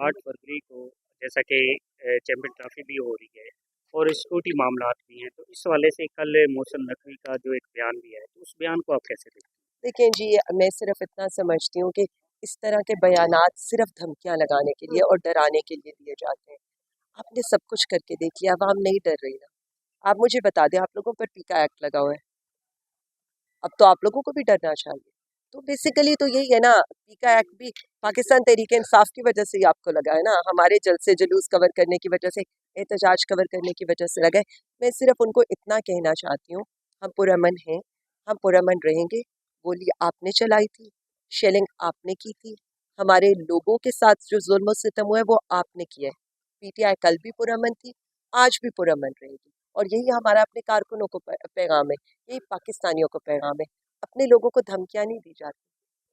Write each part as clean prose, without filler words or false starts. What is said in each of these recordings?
8 फरवरी को जैसा कि चैंपियन ट्रॉफी भी हो रही है और सिक्योरिटी मामलात भी हैं, तो इस हवाले से कल मौसम नकवी का जो एक बयान भी है, तो उस बयान को आप कैसे देखते हैं? देखिए जी, मैं सिर्फ इतना समझती हूँ कि इस तरह के बयानात सिर्फ धमकियां लगाने के लिए और डराने के लिए दिए जाते हैं। आपने सब कुछ करके देख लिया, अवाम नहीं डर रही ना। आप मुझे बता दें, आप लोगों पर पीका एक्ट लगा हुआ है, अब तो आप लोगों को भी डरना चाहिए। तो बेसिकली तो यही है ना, पीका एक्ट भी पाकिस्तान तहरीक इंसाफ की वजह से ही आपको लगा है ना, हमारे जलसे जुलूस कवर करने की वजह से, एहतजाज कवर करने की वजह से लगा है। मैं सिर्फ उनको इतना कहना चाहती हूँ, हम पुरअमन हैं, हम पुरअमन रहेंगे। गोली आपने चलाई थी, शेलिंग आपने की थी, हमारे लोगों के साथ जो जुल्म सितम हुआ है वो आपने किया है। पीटीआई कल भी पुरअमन थी, आज भी पुरअमन रहेगी, और यही हमारा अपने कारकुनों को पैगाम है, यही पाकिस्तानियों को पैगाम है। अपने लोगों को धमकियां नहीं दी जाती,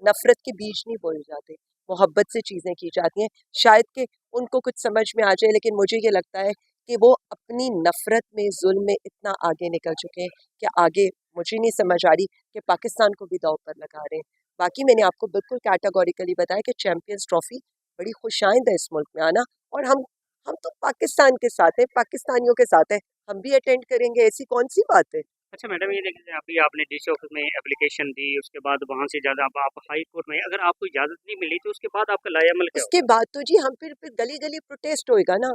नफरत के बीज नहीं बोए जाते, मोहब्बत से चीज़ें की जाती हैं। शायद कि उनको कुछ समझ में आ जाए, लेकिन मुझे ये लगता है कि वो अपनी नफरत में, जुल्म में इतना आगे निकल चुके हैं कि आगे मुझे नहीं समझ आ रही कि पाकिस्तान को भी दांव पर लगा रहे हैं। बाकी मैंने आपको बिल्कुल कैटेगोरिकली बताया कि चैंपियंस ट्रॉफी बड़ी खुशाइंद है इस मुल्क में आना, और हम तो पाकिस्तान के साथ हैं, पाकिस्तानियों के साथ हैं, हम भी अटेंड करेंगे, ऐसी कौन सी बात है। अच्छा मैडम, ये देखिए अभी आपने डीसी ऑफिस में एप्लीकेशन दी, उसके बाद वहाँ से ज़्यादा अब आप हाई कोर्ट में, अगर आपको इजाज़त नहीं मिली तो उसके बाद आपका लाएअमल क्या उसके बाद तो जी हम फिर गली गली प्रोटेस्ट होएगा ना।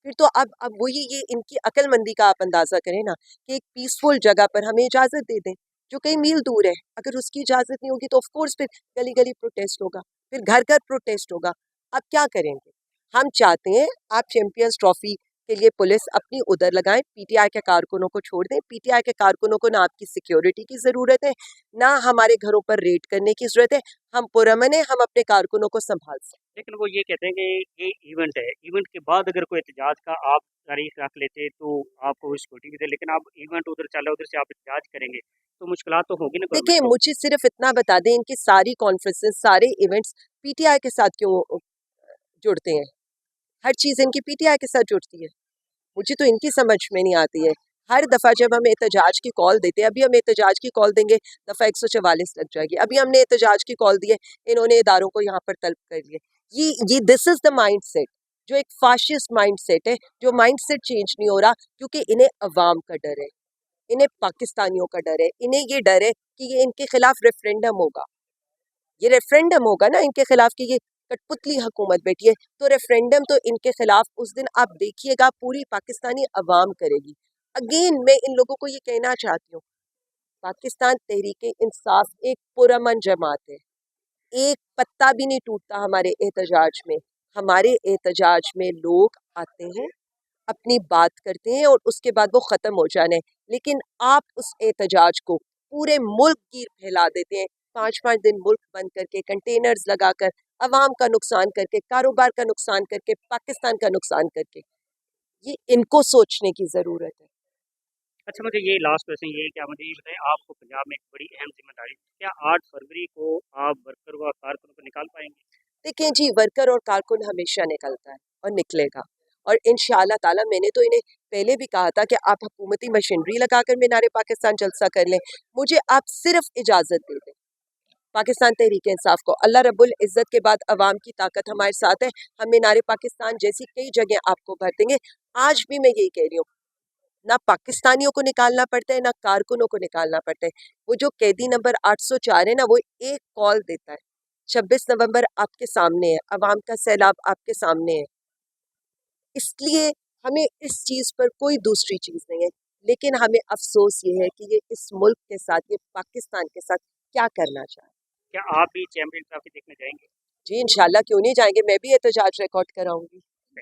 फिर तो अब वही, ये इनकी अक्लमंदी का आप अंदाजा करें ना, कि एक पीसफुल जगह पर हमें इजाजत दे दें जो कई मील दूर है। अगर उसकी इजाजत नहीं होगी तो ऑफ कोर्स फिर गली गली प्रोटेस्ट होगा, फिर घर घर प्रोटेस्ट होगा। अब क्या करेंगे? हम चाहते हैं आप चैंपियंस ट्रॉफी के लिए पुलिस अपनी उधर लगाएं, पीटीआई के कारकुनों को छोड़ दें। पीटीआई के कारकुनों को ना आपकी सिक्योरिटी की जरूरत है, ना हमारे घरों पर रेड करने की जरूरत है। हम पुरअमन है, हम अपने कारकुनों को संभाल सकते। लेकिन वो ये कहते हैं कि ये इवेंट है, इवेंट के बाद अगर कोई एहतजाज का आप तारीख रख लेते तो आपको सिक्योरिटी भी दे, लेकिन आप इवेंट उधर चला उधर से आप एहतजाज करेंगे तो मुश्किलात तो होगी ना देखिए, गवर्नमेंट को। मुझे सिर्फ इतना बता दें, इनकी सारी कॉन्फ्रेंसेस, सारे इवेंट्स पीटीआई के साथ क्यों जुड़ते हैं? हर चीज़ इनकी पीटीआई के साथ जुड़ती है, मुझे तो इनकी समझ में नहीं आती है। हर दफ़ा जब हम एहतजाज की कॉल देते हैं, अभी हम एहतजाज की कॉल देंगे, दफ़ा 144 लग जाएगी। अभी हमने एहतजाज की कॉल दी है, इन्होंने इदारों को यहाँ पर तलब कर लिया। ये this is the mind set, जो एक फाशिस्ट माइंड सेट है, जो माइंड सेट चेंज नहीं हो रहा, क्योंकि इन्हें अवाम का डर है, इन्हें पाकिस्तानियों का डर है, इन्हें ये डर है कि ये इनके खिलाफ रेफरेंडम होगा। ये रेफरेंडम होगा ना इनके खिलाफ, कि ये कठपुतली हुकूमत बैठी है, तो रेफरेंडम तो इनके खिलाफ उस दिन आप देखिएगा पूरी पाकिस्तानी अवाम करेगी। अगेन मैं इन लोगों को ये कहना चाहती हूँ, पाकिस्तान तहरीक इंसाफ एक पुरअमन जमात है, एक पत्ता भी नहीं टूटता हमारे एहतजाज में। हमारे एहतजाज में लोग आते हैं, अपनी बात करते हैं, और उसके बाद वो ख़त्म हो जाना है। लेकिन आप उस एहतजाज को पूरे मुल्क की फैला देते हैं, 5-5 दिन मुल्क बंद करके, कंटेनर्स लगाकर, अवाम का नुकसान करके, कारोबार का नुकसान करके, पाकिस्तान का नुकसान करके। ये इनको सोचने की ज़रूरत है। अच्छा मुझे ये लास्ट क्वेश्चन ये है कि आप मुझे ये बताएं, आपको पंजाब में एक बड़ी अहम जिम्मेदारी, क्या 8 फरवरी को आप वर्कर व कारकुनों को निकाल पाएंगे? देखिए जी, वर्कर और कारकुन हमेशा निकलता है और निकलेगा, और इंशाअल्लाह ताला मैंने तो इन्हें पहले भी कहा था कि आप हुकूमती मशीनरी लगाकर मीनारे पाकिस्तान जलसा कर लें, मुझे आप सिर्फ इजाज़त दे दें। पाकिस्तान तहरीक इंसाफ को, अल्लाह रब्बुल इज़्ज़त के बाद अवाम की ताकत हमारे साथ है, हम मीनारे पाकिस्तान जैसी कई जगह आपको भर देंगे। आज भी मैं यही कह रही हूँ, ना पाकिस्तानियों को निकालना पड़ता है, ना कारकुनों को निकालना पड़ता है। वो जो कैदी नंबर 804 है ना, वो एक कॉल देता है। 26 नवंबर आपके सामने है, अवाम का सैलाब आपके सामने है, इसलिए हमें इस चीज़ पर कोई दूसरी चीज़ नहीं है। लेकिन हमें अफसोस ये है कि ये इस मुल्क के साथ, ये पाकिस्तान के साथ क्या करना चाहे। क्या आप भी चैंपियन ट्रॉफी देखने जाएंगे? जी इंशाल्लाह, क्यों नहीं जाएंगे, मैं भी एहतजाज रिकॉर्ड कराऊंगी।